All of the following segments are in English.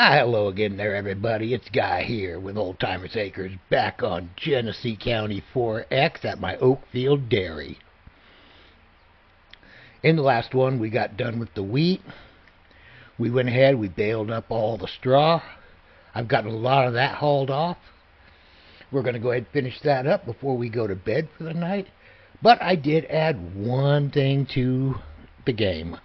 Hello again there, everybody. It's Guy here with Oldtimersacres back on Genesee County 4X at my Oakfield Dairy. In the last one, we got done with the wheat. We went ahead, we baled up all the straw. I've gotten a lot of that hauled off. We're going to go ahead and finish that up before we go to bed for the night. But I did add one thing to the game.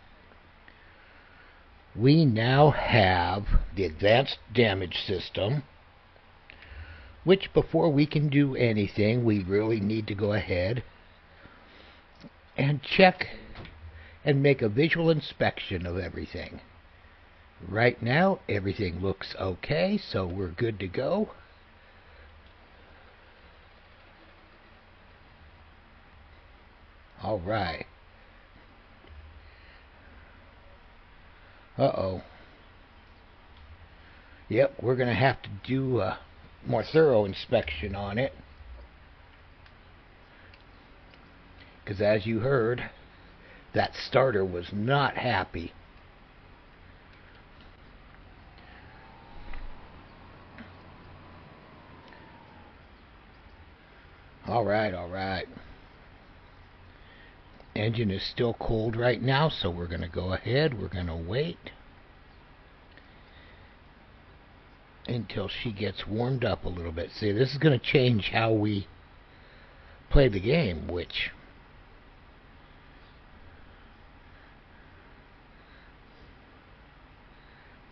We now have the advanced damage system, which before we can do anything, we really need to go ahead and check and make a visual inspection of everything. Right now, everything looks okay, so we're good to go. All right. Uh-oh. Yep, we're going to have to do a more thorough inspection on it. Because as you heard, that starter was not happy. Alright, alright. Engine is still cold right now, so we're going to go ahead. We're going to wait until she gets warmed up a little bit. See, this is going to change how we play the game, which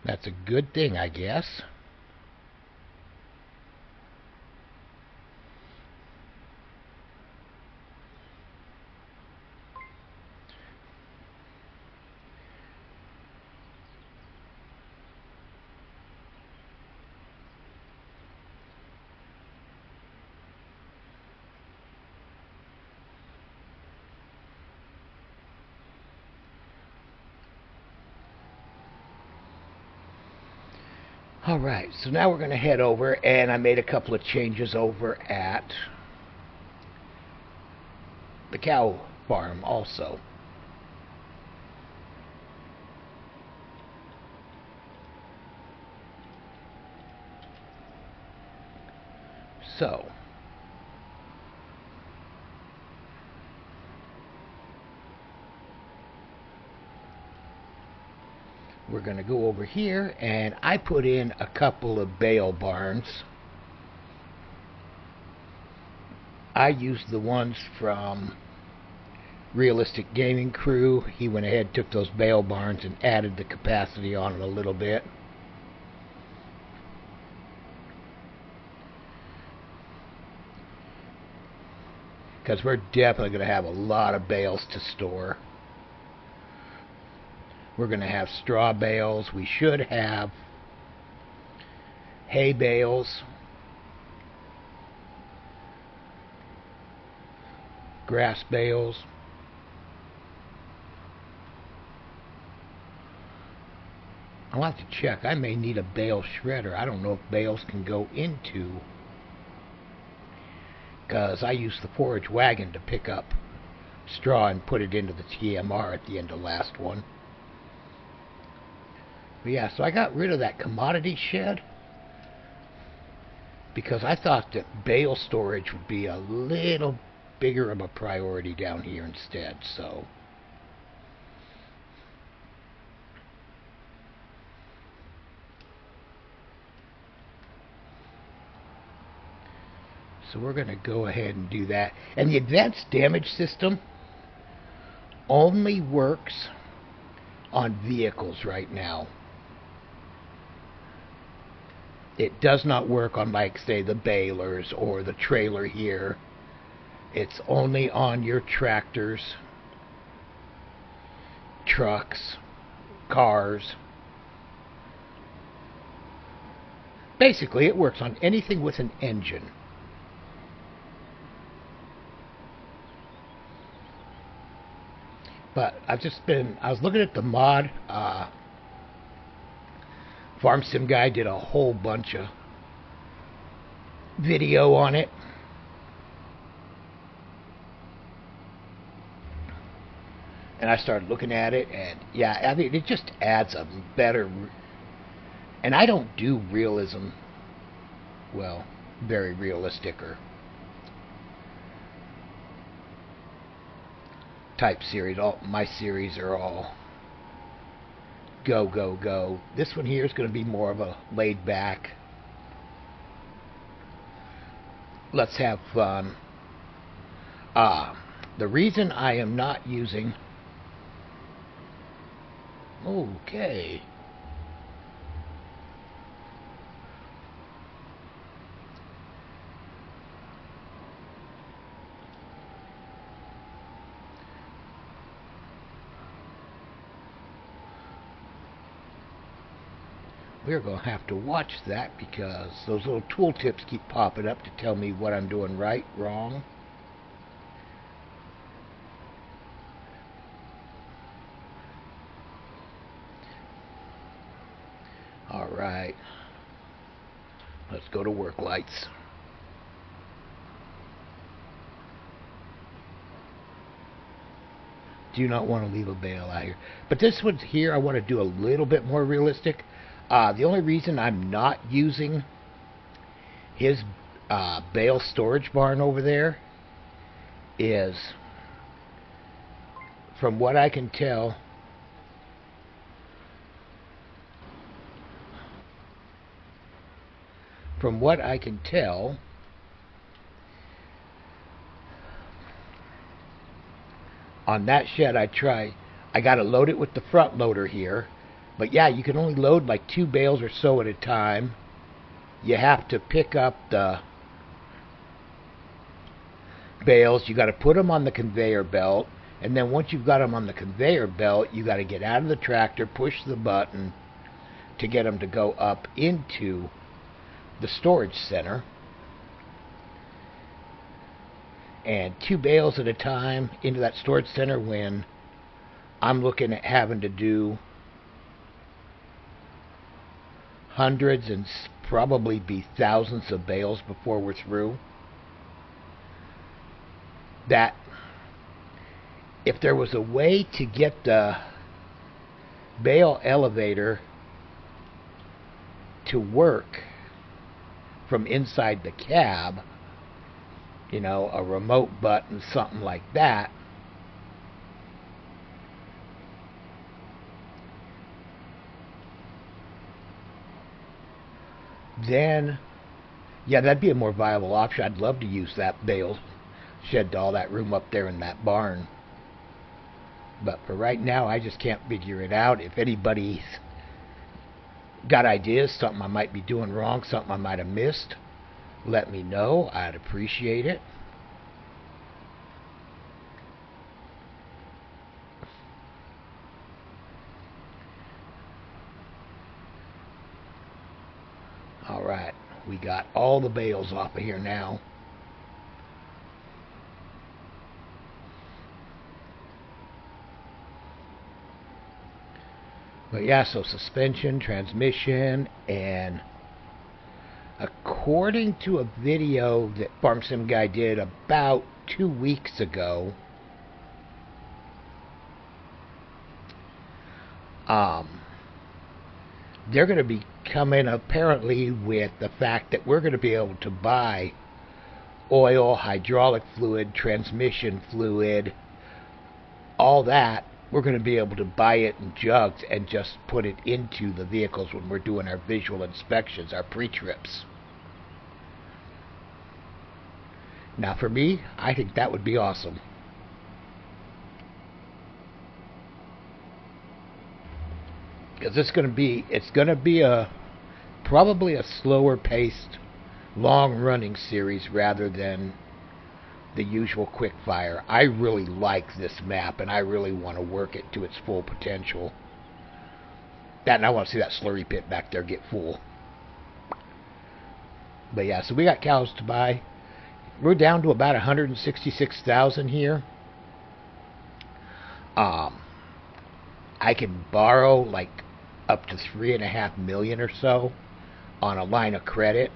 that's a good thing, I guess. Alright, so now we're going to head over, and I made a couple of changes over at the cow farm also. So, we're going to go over here, and I put in a couple of bale barns. I used the ones from Realistic Gaming Crew. He went ahead, took those bale barns, and added the capacity on it a little bit. Because we're definitely going to have a lot of bales to store. We're going to have straw bales. We should have hay bales, grass bales. I'll have to check. I may need a bale shredder. I don't know if bales can go into, because I used the forage wagon to pick up straw and put it into the TMR at the end of last one. But yeah, so I got rid of that commodity shed because I thought that bale storage would be a little bigger of a priority down here instead. So we're going to go ahead and do that. And the advanced damage system only works on vehicles right now. It does not work on, like, say, the balers or the trailer here. It's only on your tractors, trucks, cars. Basically, it works on anything with an engine. But I was looking at the mod. Farm Sim Guy did a whole bunch of video on it. And I started looking at it, and yeah, I mean, it just adds a better And I don't do realism, well, very realistic or type series. All my series are all go, go, go. This one here is going to be more of a laid back, let's have fun. The reason I am not using... Okay. We're going to have to watch that because those little tooltips keep popping up to tell me what I'm doing right, wrong. Alright. Let's go to work lights. Do not want to leave a bale out here. But this one here I want to do a little bit more realistic. The only reason I'm not using his bale storage barn over there is, from what I can tell, on that shed I got to load it with the front loader here. But yeah, you can only load like 2 bales or so at a time. You have to pick up the bales. You got to put them on the conveyor belt. And then once you've got them on the conveyor belt, you got to get out of the tractor, push the button to get them to go up into the storage center. And 2 bales at a time into that storage center, when I'm looking at having to do hundreds and probably be thousands of bales before we're through. That if there was a way to get the bale elevator to work from inside the cab, you know, a remote button, something like that, then, yeah, that'd be a more viable option. I'd love to use that bale shed to all that room up there in that barn. But for right now, I just can't figure it out. If anybody's got ideas, something I might be doing wrong, something I might have missed, let me know. I'd appreciate it. Alright, we got all the bales off of here now. But yeah, so suspension, transmission, and according to a video that Farm Sim Guy did about 2 weeks ago, they're going to be coming apparently with the fact that we're going to be able to buy oil, hydraulic fluid, transmission fluid, all that. We're going to be able to buy it in jugs and just put it into the vehicles when we're doing our visual inspections, our pre-trips. Now for me, I think that would be awesome. Because it's going to be a probably a slower paced, long running series rather than the usual quick fire. I really like this map and I really want to work it to its full potential. That, and I want to see that slurry pit back there get full. But yeah, so we got cows to buy. We're down to about 166,000 here. I can borrow like up to $3.5 million or so on a line of credit,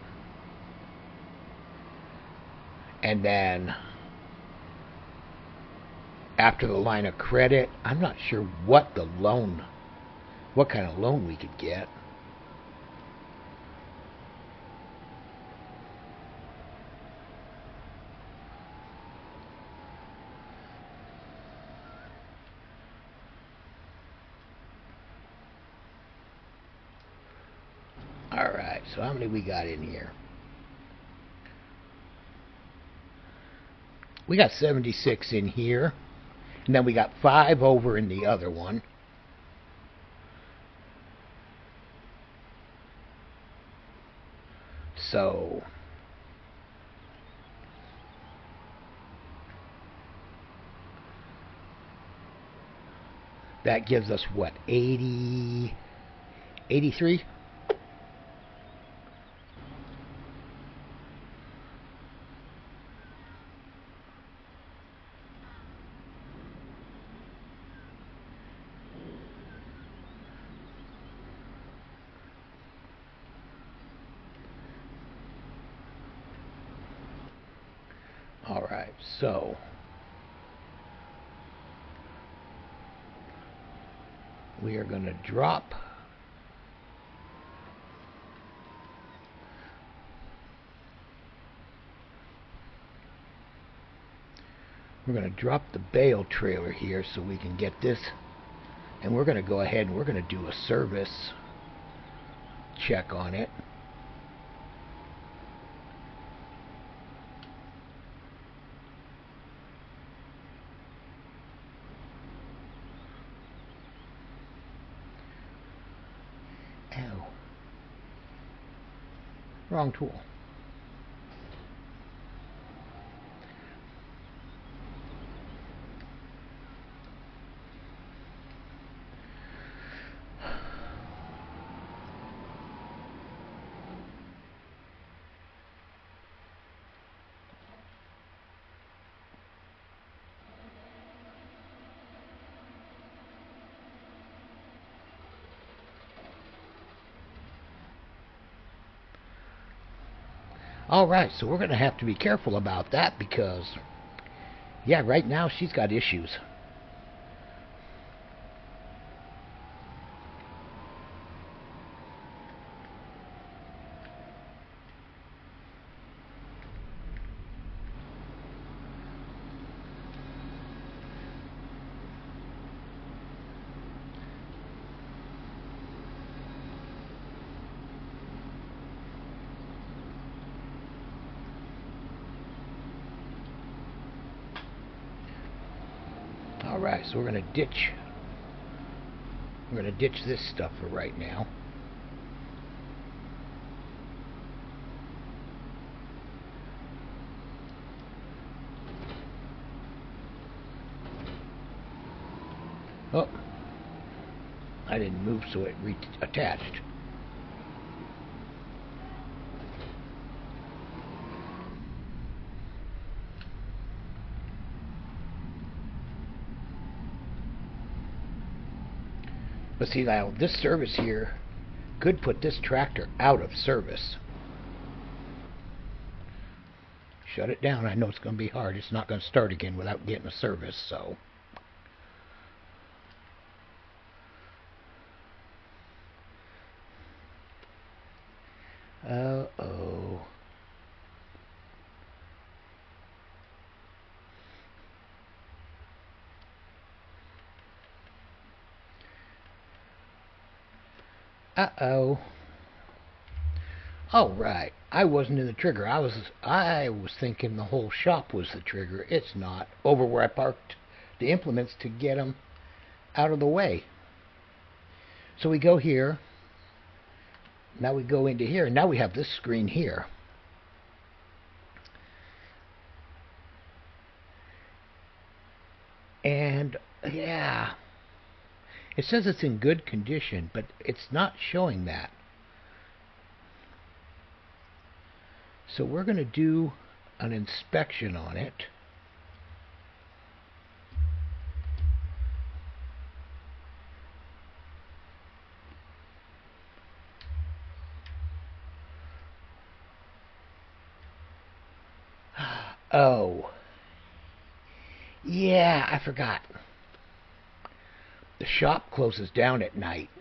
and then after the line of credit, I'm not sure what kind of loan we could get. So how many we got in here? We got 76 in here. And then we got 5 over in the other one. So that gives us what, 80, 83? Alright, so we are going to drop the bale trailer here so we can get this, and we're going to go ahead and we're going to do a service check on it. Ow. Wrong tool. Alright, so we're going to have to be careful about that because, yeah, right now she's got issues. Alright, so we're going to ditch this stuff for right now. Oh, I didn't move so it reattached. But see, now this service here could put this tractor out of service. Shut it down. I know it's going to be hard. It's not going to start again without getting a service, so. Uh-oh. Uh-oh. Oh, right. I wasn't in the trigger. I was thinking the whole shop was the trigger. It's not. Over where I parked the implements to get them out of the way. So we go here. Now we go into here. And now we have this screen here. And, yeah. It says it's in good condition, but it's not showing that. So we're going to do an inspection on it. Oh. Yeah, I forgot. The shop closes down at night.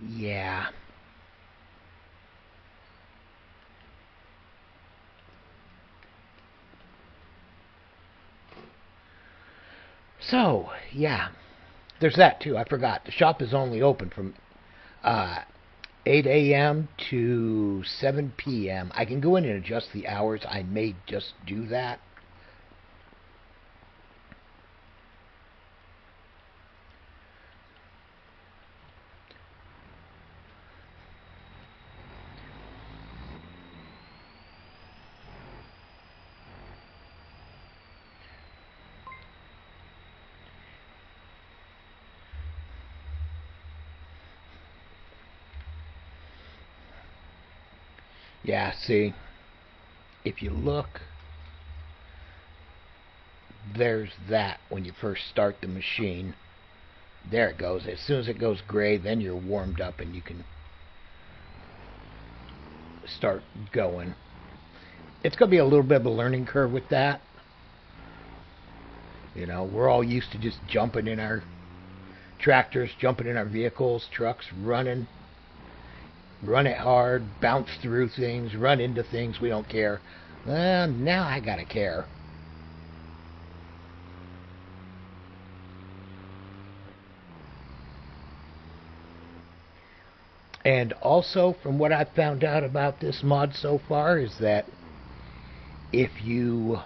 Yeah. So, yeah. There's that too. I forgot. The shop is only open from 8 a.m. to 7 p.m. I can go in and adjust the hours. I may just do that. Yeah, see, if you look, there's that when you first start the machine. There it goes. As soon as it goes gray, then you're warmed up and you can start going. It's going to be a little bit of a learning curve with that. You know, we're all used to just jumping in our tractors, jumping in our vehicles, trucks, running. Run it hard, bounce through things, run into things, we don't care. Well, now I gotta care. And also, from what I've found out about this mod so far, is that if you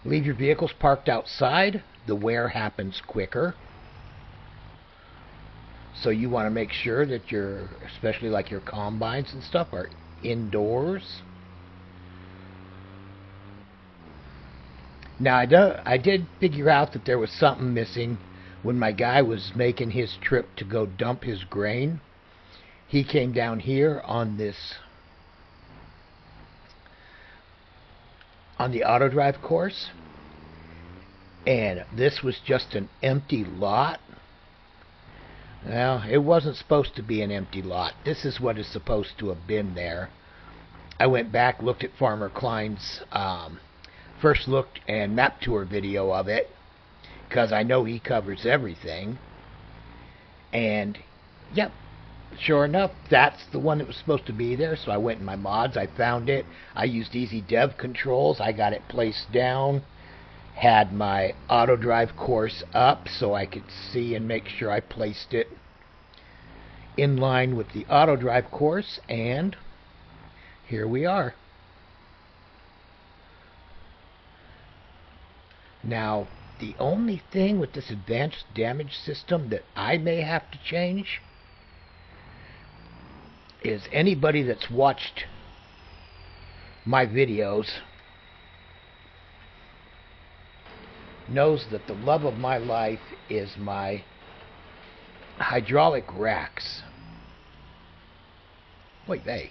leave your vehicles parked outside, the wear happens quicker. So you want to make sure that your, especially like your combines and stuff, are indoors. Now I did figure out that there was something missing when my guy was making his trip to go dump his grain. He came down here on the auto drive course, and this was just an empty lot. Well, it wasn't supposed to be an empty lot. This is what is supposed to have been there. I went back, looked at Farmer Klein's first look and map tour video of it, because I know he covers everything. And, yep, sure enough, that's the one that was supposed to be there. So I went in my mods, I found it. I used easy dev controls. I got it placed down. Had my auto drive course up so I could see and make sure I placed it in line with the auto drive course, and here we are. Now, the only thing with this advanced damage system that I may have to change is anybody that's watched my videos knows that the love of my life is my hydraulic racks. Wait, hey.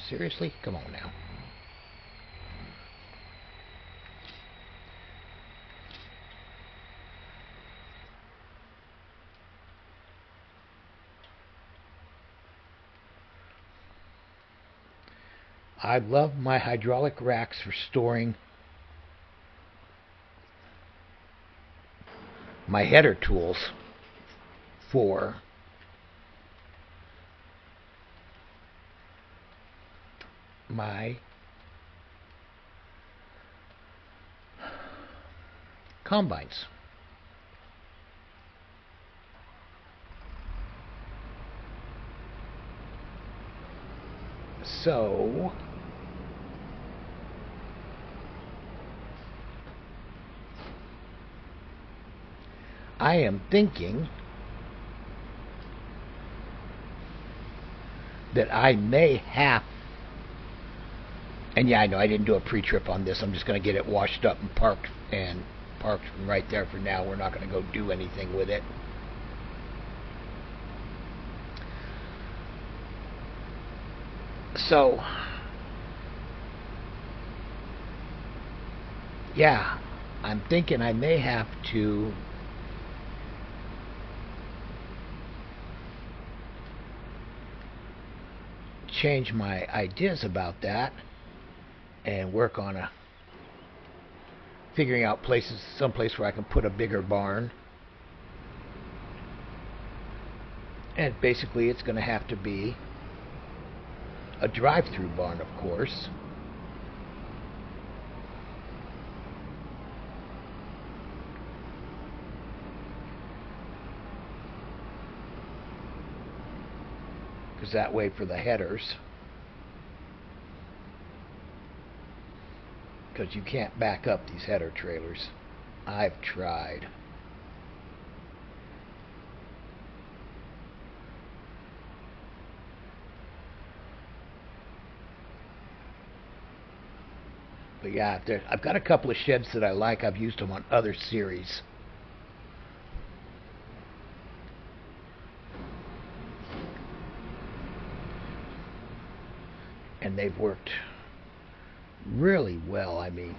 Seriously? Come on now. I love my hydraulic racks for storing my header tools for my combines. So I am thinking that I may have, and yeah, I know I didn't do a pre-trip on this. I'm just going to get it washed up and parked right there for now. We're not going to go do anything with it. So, yeah, I'm thinking I may have to change my ideas about that and work on figuring out someplace where I can put a bigger barn. And basically it's going to have to be a drive-through barn, of course. because that way for the headers, because you can't back up these header trailers. I've tried. But yeah, I've got a couple of sheds that I like. I've used them on other series. And they've worked really well, I mean.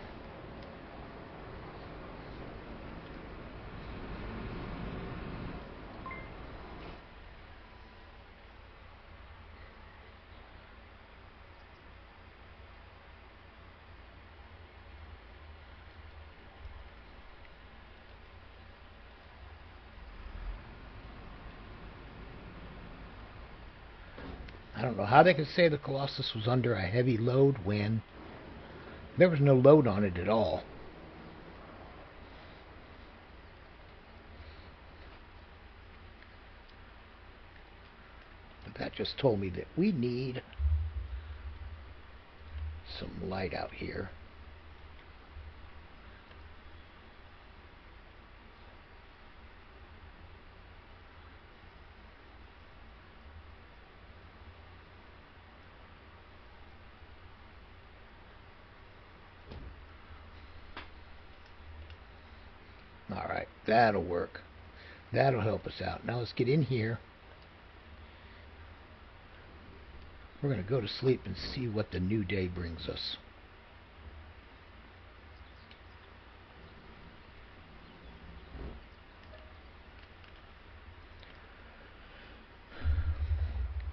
I don't know how they could say the Colossus was under a heavy load when there was no load on it at all. But that just told me that we need some light out here. Alright, that'll work. That'll help us out. Now let's get in here. We're going to go to sleep and see what the new day brings us.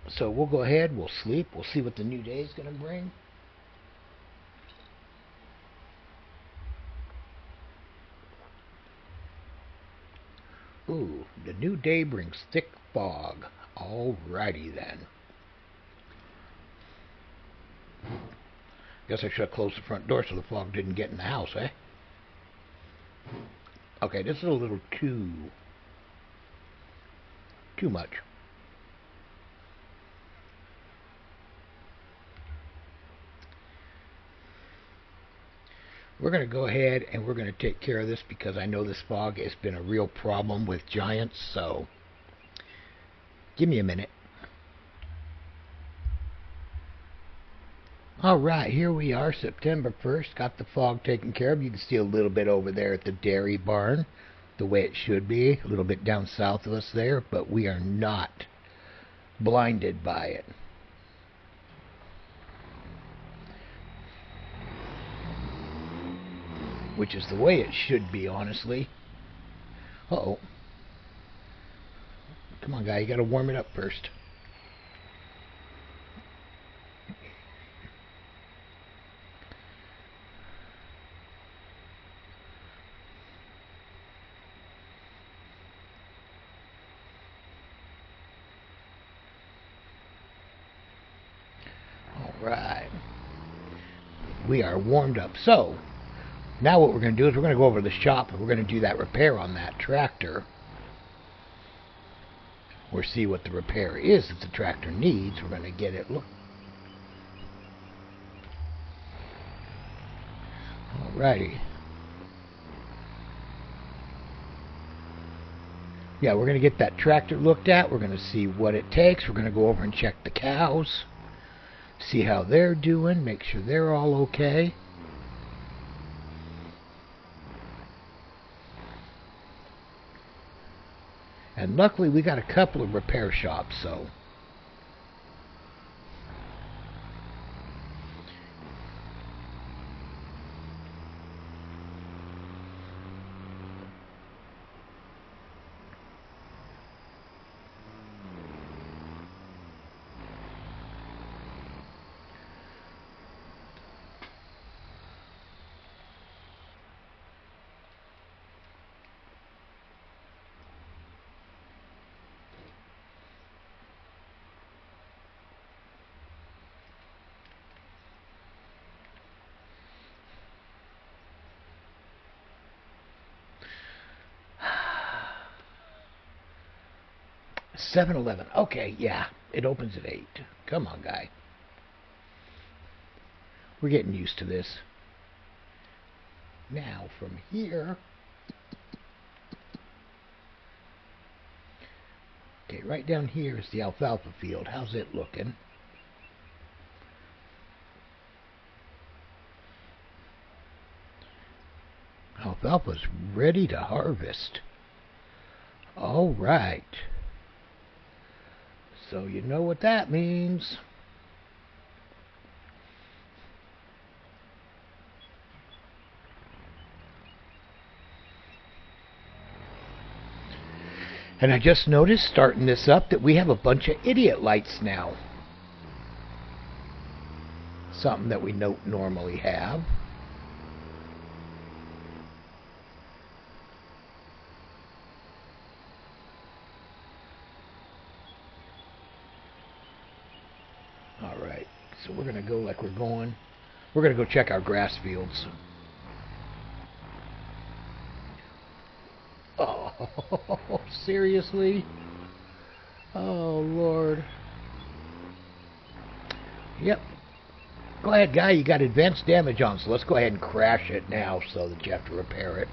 So we'll go ahead, we'll sleep, we'll see what the new day is going to bring. Ooh, the new day brings thick fog. Alrighty then. Guess I should have closed the front door so the fog didn't get in the house, eh? Okay, this is a little too much. We're going to go ahead and we're going to take care of this because I know this fog has been a real problem with giants, so give me a minute. Alright, here we are, September 1st. Got the fog taken care of. You can see a little bit over there at the dairy barn, the way it should be. A little bit down south of us there, but we are not blinded by it. Which is the way it should be, honestly. Uh-oh. Come on, guy, you gotta warm it up first. Alright. We are warmed up. So, now what we're going to do is we're going to go over to the shop and we're going to do that repair on that tractor. Or see what the repair is that the tractor needs. We're going to get it. Look. Alrighty. Yeah, we're going to get that tractor looked at. We're going to see what it takes. We're going to go over and check the cows. See how they're doing. Make sure they're all okay. And luckily we got a couple of repair shops, so $7-Eleven. Okay, yeah. It opens at 8. Come on, guy. We're getting used to this. Now, from here... Okay, right down here is the alfalfa field. How's it looking? Alfalfa's ready to harvest. All right. So you know what that means. And I just noticed, starting this up, that we have a bunch of idiot lights now. Something that we don't normally have. Alright, so we're going to go like we're going. We're going to go check our grass fields. Oh, seriously? Oh, Lord. Yep. Go ahead, guy. You got advanced damage on, so let's go ahead and crash it now so that you have to repair it.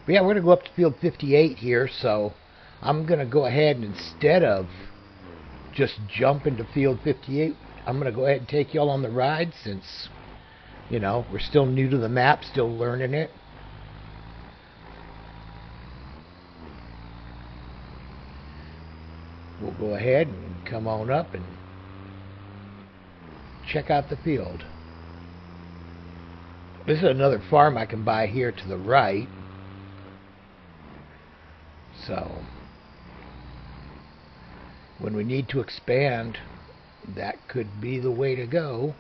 But yeah, we're going to go up to field 58 here, so I'm going to go ahead and instead of just jump into field 58, I'm going to go ahead and take y'all on the ride since, you know, we're still new to the map, still learning it. We'll go ahead and come on up and check out the field. This is another farm I can buy here to the right. So, when we need to expand, that could be the way to go.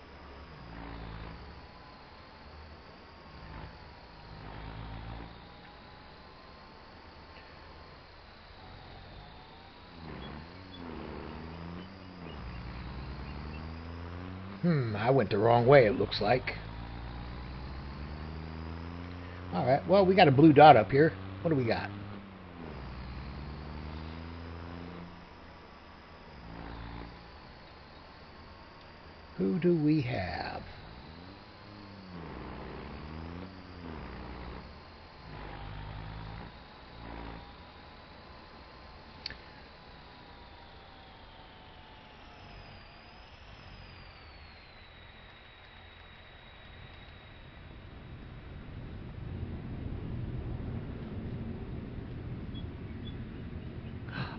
I went the wrong way, it looks like. Alright, well, we got a blue dot up here. What do we got? Who do we have?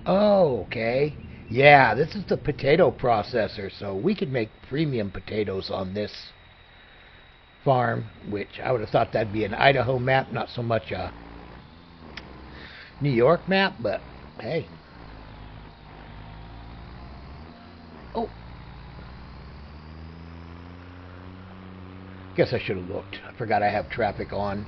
Oh, okay. Yeah, this is the potato processor, so we could make premium potatoes on this farm, which I would have thought that'd be an Idaho map, not so much a New York map, but hey. Oh. Guess I should have looked. I forgot I have traffic on.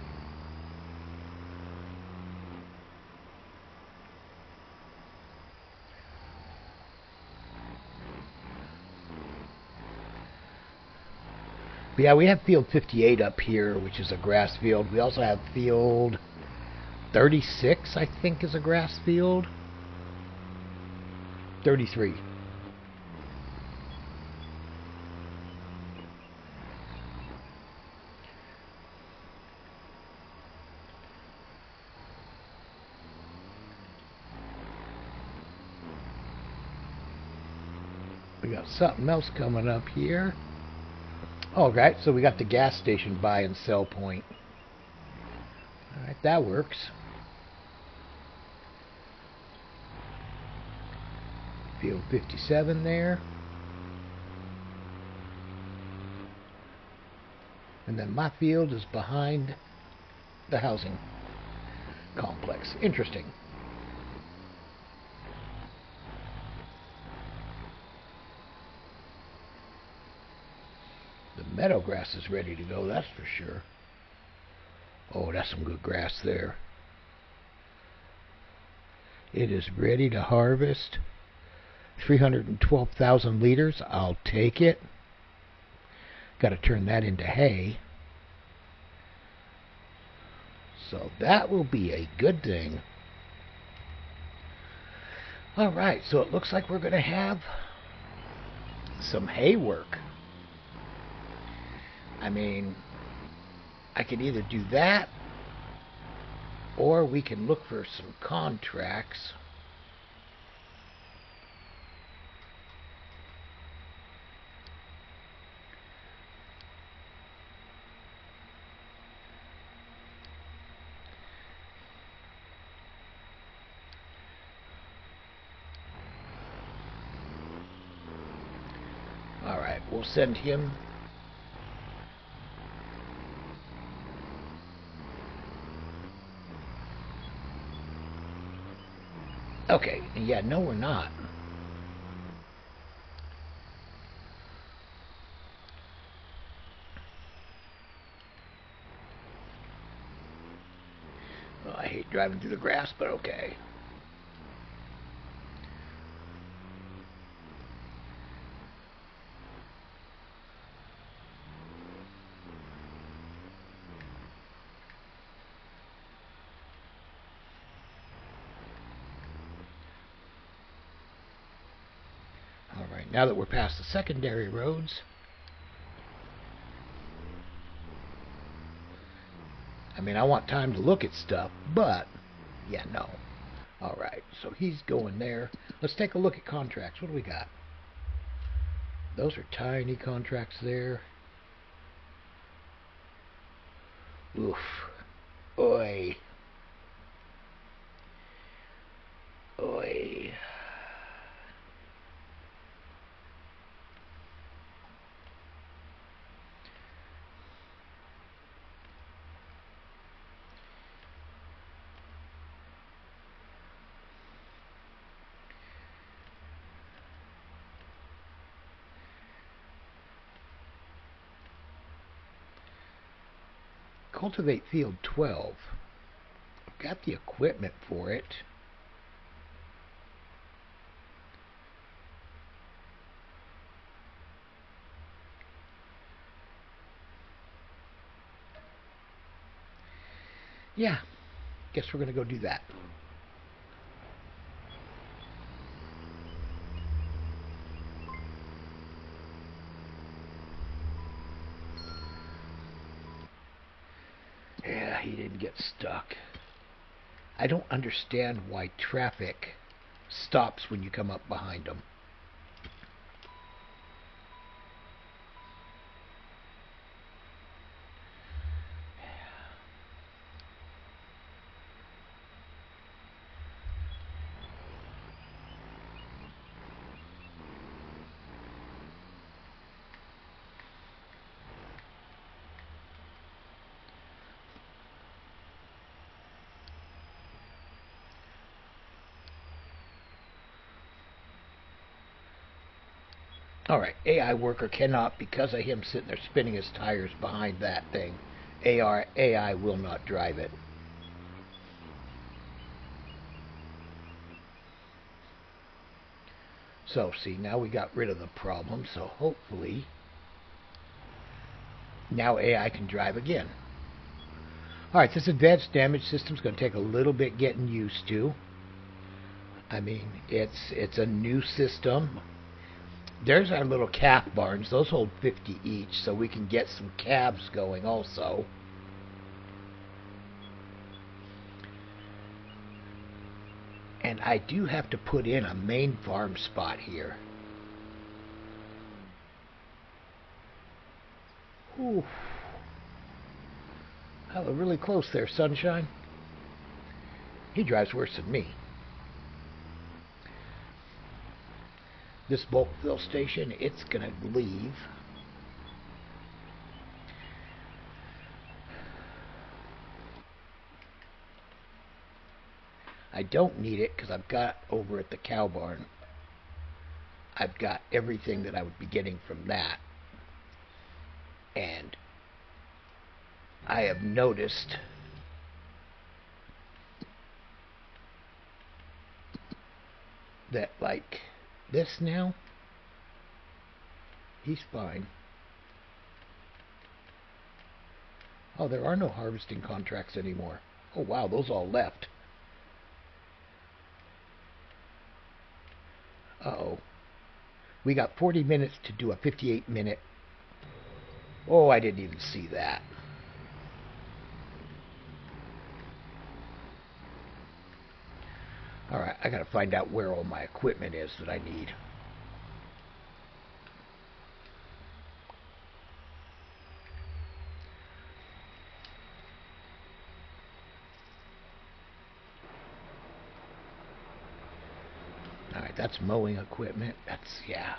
But yeah, we have field 58 up here, which is a grass field. We also have field 36, I think, is a grass field. 33. We got something else coming up here. Alright, so we got the gas station buy and sell point. Alright, that works. Field 57 there. And then my field is behind the housing complex. Interesting. The meadow grass is ready to go, that's for sure. Oh, that's some good grass there. It is ready to harvest. 312,000 liters. I'll take it. Got to turn that into hay. So that will be a good thing. Alright, so it looks like we're going to have some hay work. I mean, I can either do that, or we can look for some contracts. Alright, we'll send him. Okay, yeah, no we're not. Oh, I hate driving through the grass, but okay. Alright, now that we're past the secondary roads, I mean, I want time to look at stuff, but, yeah, no. Alright, so he's going there. Let's take a look at contracts. What do we got? Those are tiny contracts there. Oof. Oi. Oi. Cultivate field 12. I've got the equipment for it. Yeah, guess we're going to go do that. Yeah, he didn't get stuck. I don't understand why traffic stops when you come up behind them. Alright, AI worker cannot, because of him sitting there spinning his tires behind that thing. AI will not drive it. So, see, now we got rid of the problem, so hopefully now AI can drive again. Alright, this advanced damage system is going to take a little bit getting used to. I mean, it's a new system. There's our little calf barns. Those hold 50 each, so we can get some calves going also. And I do have to put in a main farm spot here. Ooh. Oh, we're really close there, Sunshine. He drives worse than me. This bulk fill station, it's going to leave. I don't need it because I've got over at the cow barn, I've got everything that I would be getting from that. And I have noticed that, like, this now, he's fine. Oh, there are no harvesting contracts anymore. Oh wow, those all left. Uh-oh. We got 40 minutes to do a 58-minute. Oh, I didn't even see that. Alright, I gotta find out where all my equipment is that I need. Alright, that's mowing equipment. That's, yeah.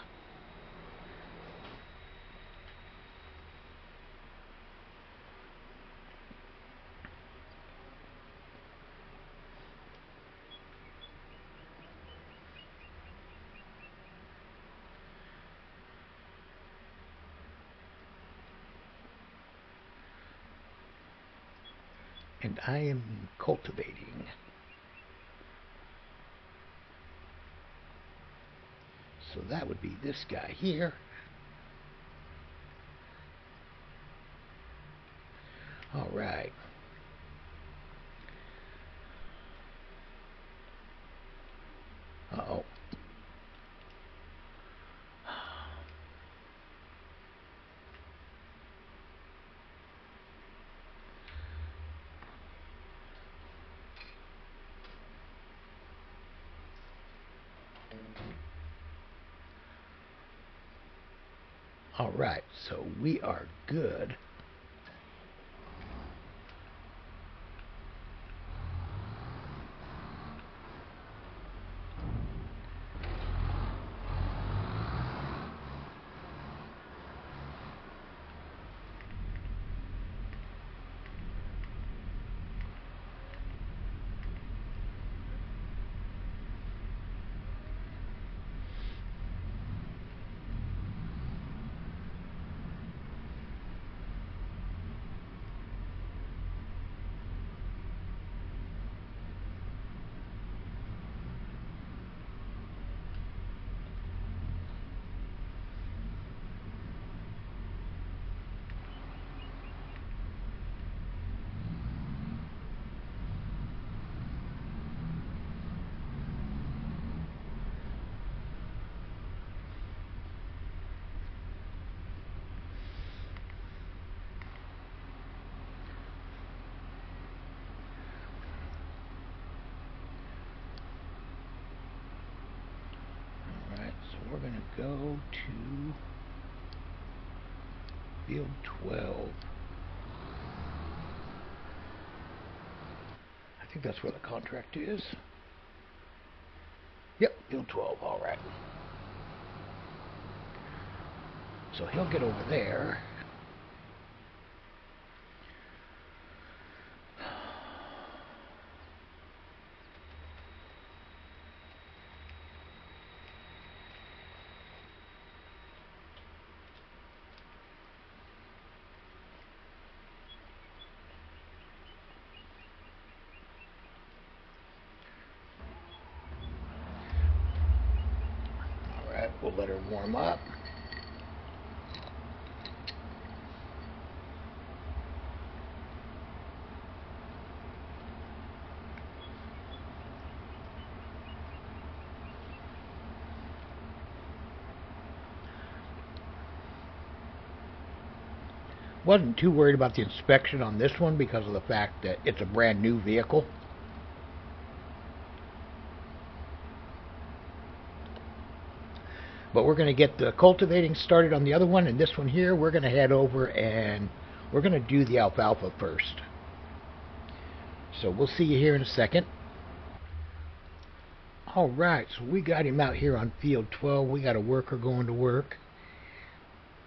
And I am cultivating. So that would be this guy here. All right. Uh-oh. All right, so we are good. We're going to go to field 12. I think that's where the contract is. Yep, field 12, all right. So he'll get over there. We'll let her warm up. Wasn't too worried about the inspection on this one because of the fact that it's a brand new vehicle. But we're going to get the cultivating started on the other one, and this one here, we're going to head over and we're going to do the alfalfa first. So we'll see you here in a second. Alright, so we got him out here on field 12. We got a worker going to work.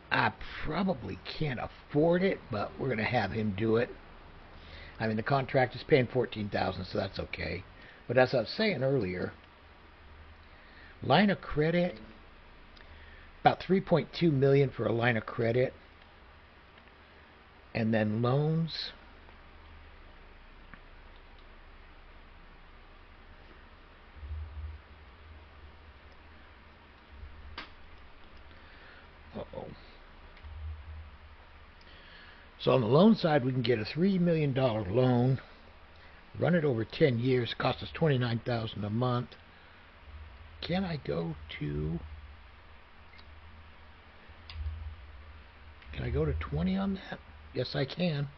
I probably can't afford it, but we're going to have him do it. I mean, the contract is paying $14,000, so that's okay. But as I was saying earlier, line of credit, about $3.2 million for a line of credit, and then loans. Uh-oh. So on the loan side, we can get a $3 million loan Run it over 10 years. Cost us $29,000 a month. Can I go to 20 on that? Yes, I can.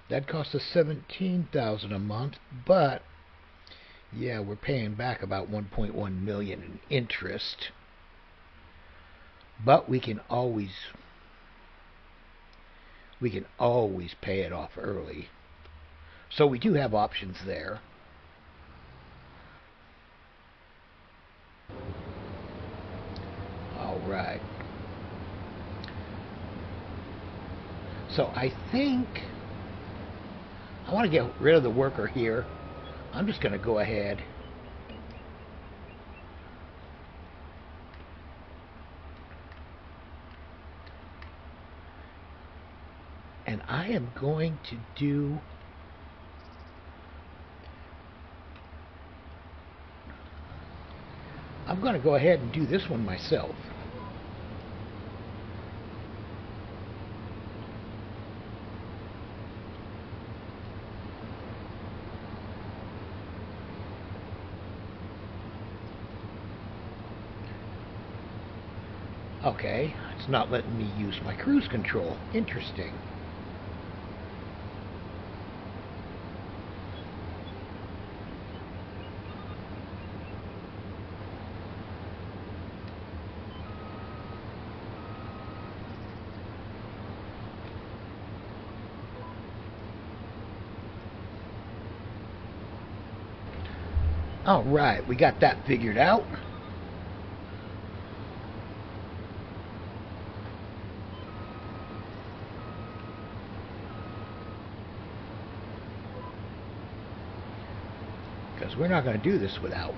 That costs us $17,000 a month, but yeah, we're paying back about $1.1 million in interest. But we can always pay it off early. So we do have options there. All right. So I think I want to get rid of the worker here. I'm just going to go ahead and I am going to do go ahead and do this one myself. Okay, it's not letting me use my cruise control. Interesting. All right, we got that figured out. Because we're not going to do this without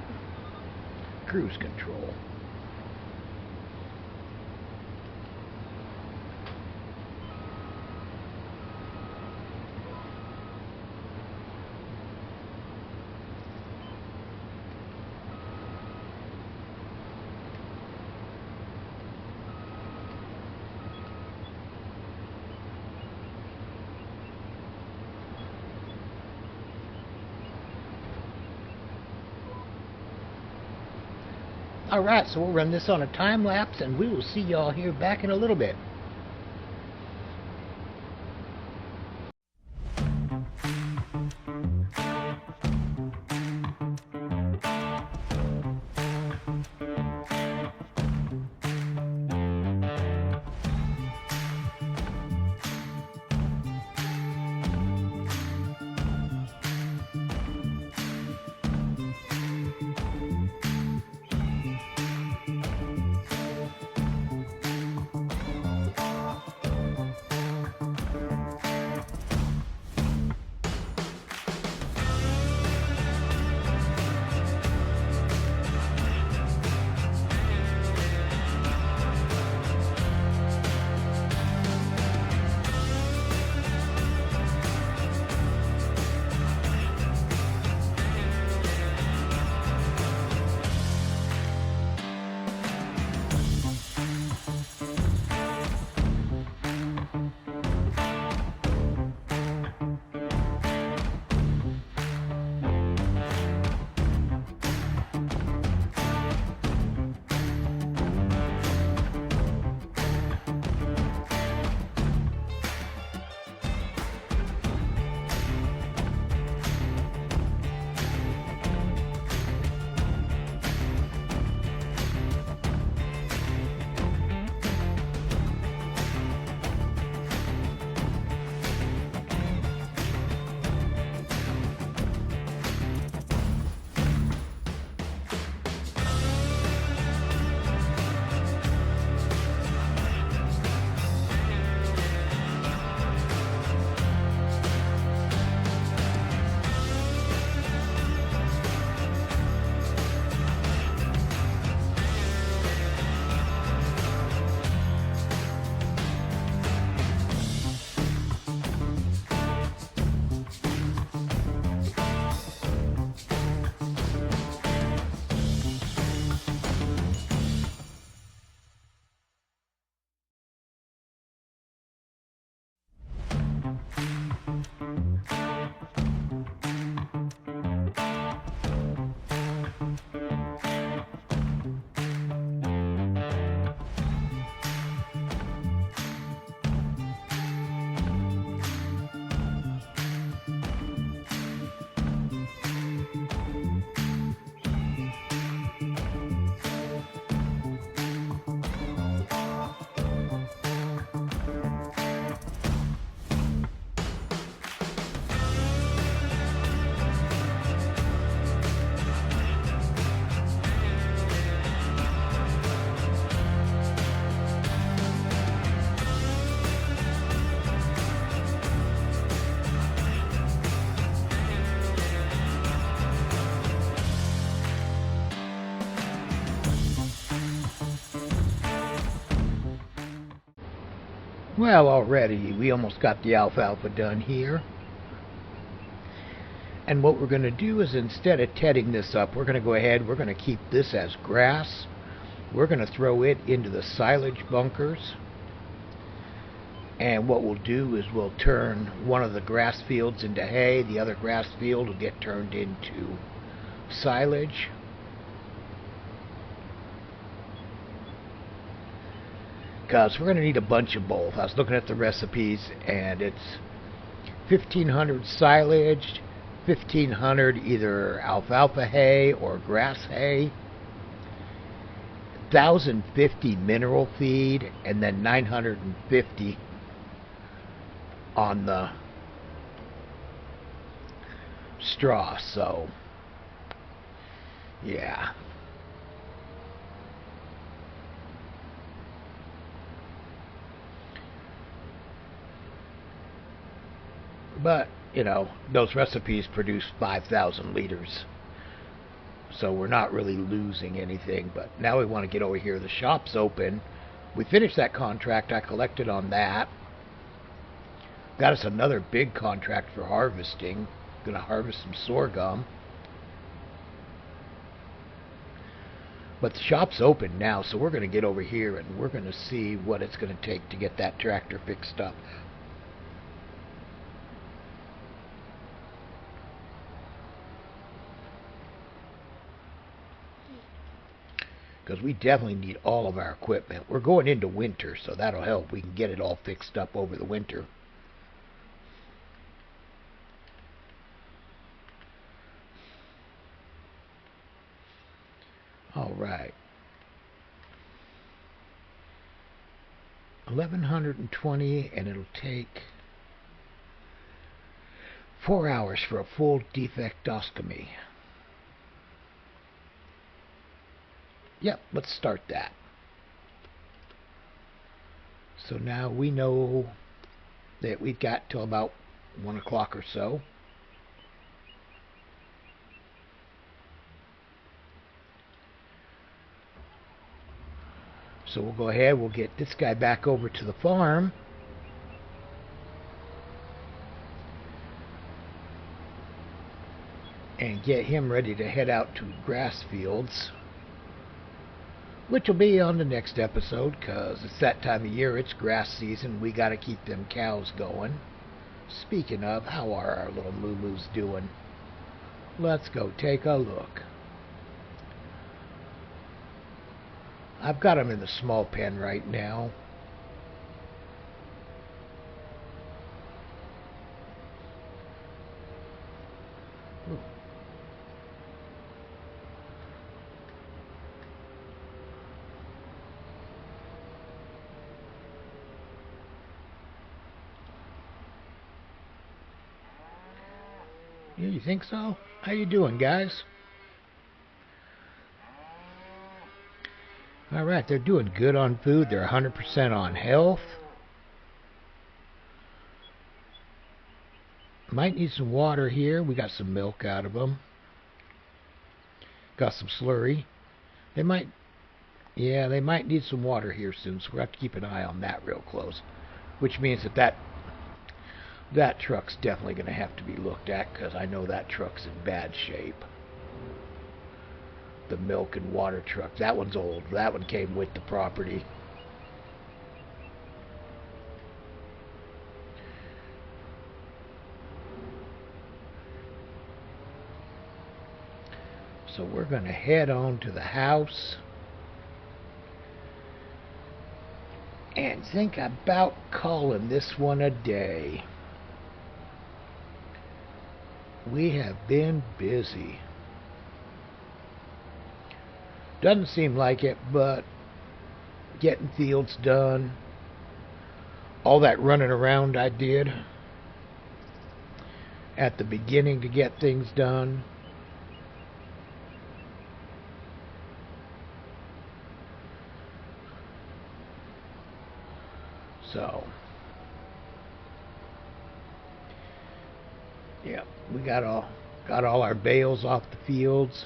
cruise control. Alright, so we'll run this on a time lapse and we will see y'all here back in a little bit. Well, already we almost got the alfalfa done here. And what we're going to do is, instead of tedding this up, we're going to go ahead, we're going to keep this as grass. We're going to throw it into the silage bunkers. And what we'll do is we'll turn one of the grass fields into hay. The other grass field will get turned into silage. Because we're going to need a bunch of both. I was looking at the recipes, and it's 1,500 silage, 1,500 either alfalfa hay or grass hay, 1,050 mineral feed, and then 950 on the straw. So, yeah. But, you know, those recipes produce 5,000 liters. So we're not really losing anything. But now we want to get over here. The shop's open. We finished that contract. I collected on that. Got us another big contract for harvesting. Gonna harvest some sorghum. But the shop's open now, so we're gonna get over here and we're gonna see what it's gonna take to get that tractor fixed up. Because we definitely need all of our equipment. We're going into winter, so that'll help. We can get it all fixed up over the winter. All right. 1,120, and it'll take 4 hours for a full defectoscopy. Yep, let's start that. So now we know that we've got till about 1 o'clock or so. So we'll go ahead, we'll get this guy back over to the farm. And get him ready to head out to grass fields. Which will be on the next episode, because it's that time of year, it's grass season. We got to keep them cows going. Speaking of, how are our little moo-moos doing? Let's go take a look. I've got them in the small pen right now. Ooh. Yeah, you think so? How you doing, guys? Alright, they're doing good on food. They're 100% on health. Might need some water here. We got some milk out of them. Got some slurry. They might need some water here soon, so we'll have to keep an eye on that real close. Which means that truck's definitely going to have to be looked at, because I know that truck's in bad shape. The milk and water truck. That one's old. That one came with the property. So we're going to head on to the house and think about calling this one a day. We have been busy. Doesn't seem like it, but getting fields done, all that running around I did at the beginning to get things done. So, yeah, we got all our bales off the fields.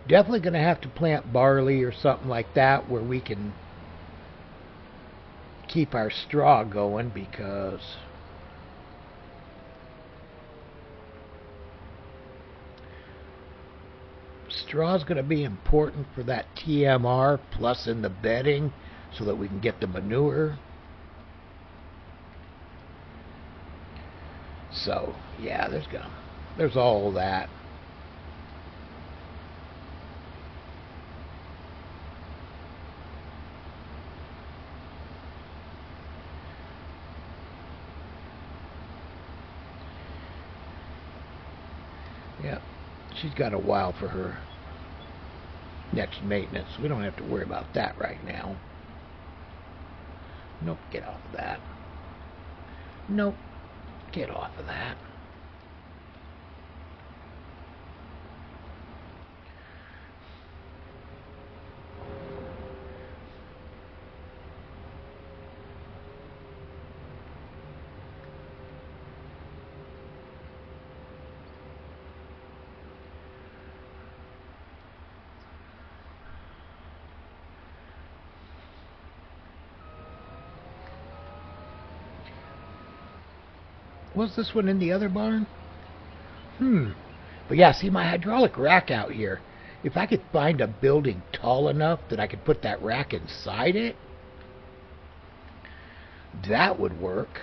Definitely going to have to plant barley or something like that where we can keep our straw going, because straw is going to be important for that TMR, plus in the bedding, so that we can get the manure. So yeah, there's all that. Yeah, she's got a while for her next maintenance. We don't have to worry about that right now. Nope, get off of that. Nope, get off of that. Was this one in the other barn? But yeah, see my hydraulic rack out here. If I could find a building tall enough that I could put that rack inside it, that would work.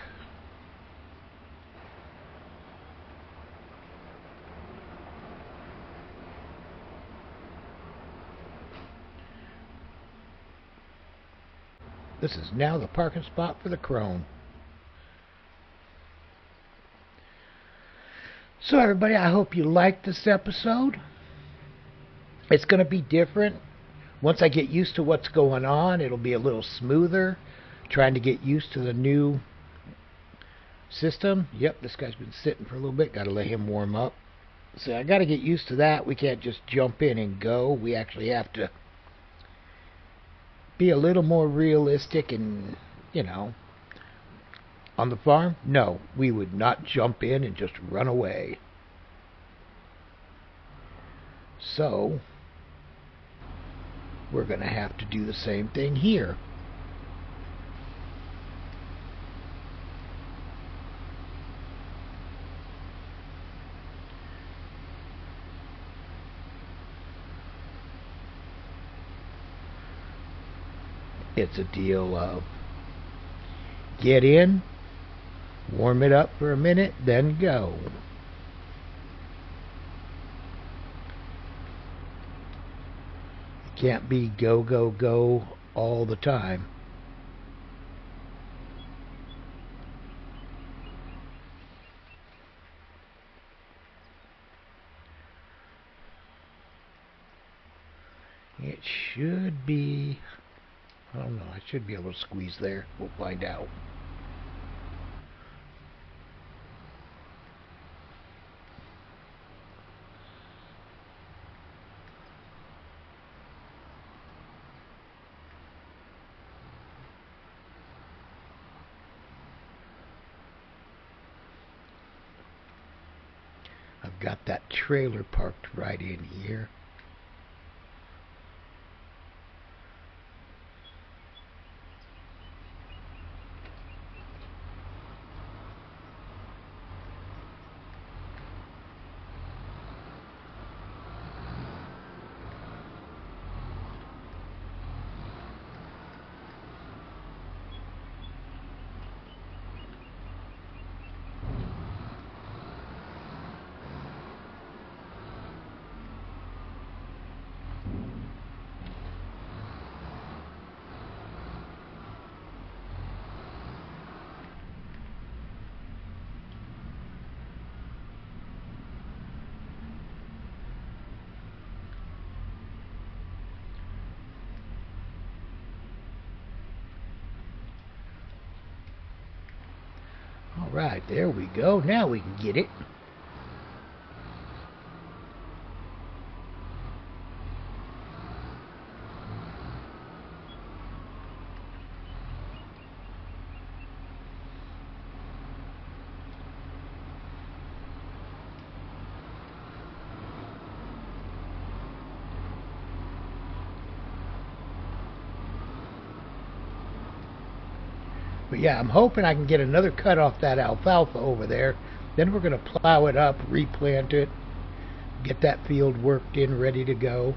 This is now the parking spot for the crone. So everybody, I hope you liked this episode. It's going to be different. Once I get used to what's going on, it'll be a little smoother. Trying to get used to the new system. Yep, this guy's been sitting for a little bit. Got to let him warm up. So I got to get used to that. We can't just jump in and go. We actually have to be a little more realistic and, you know, on the farm, no, we would not jump in and just run away. So, we're going to have to do the same thing here. It's a deal of get in, warm it up for a minute, then go. It can't be go, go, go all the time. It should be, I don't know, I should be able to squeeze there. We'll find out. I've got that trailer parked right in here. Alright, there we go. Now we can get it. But yeah, I'm hoping I can get another cut off that alfalfa over there. Then we're going to plow it up, replant it, get that field worked in, ready to go.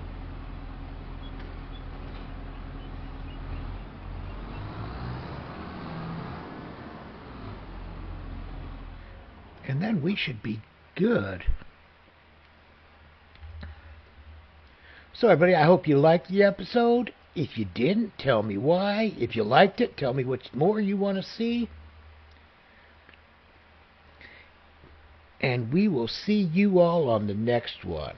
And then we should be good. So everybody, I hope you liked the episode. If you didn't, tell me why. If you liked it, tell me what more you want to see. And we will see you all on the next one.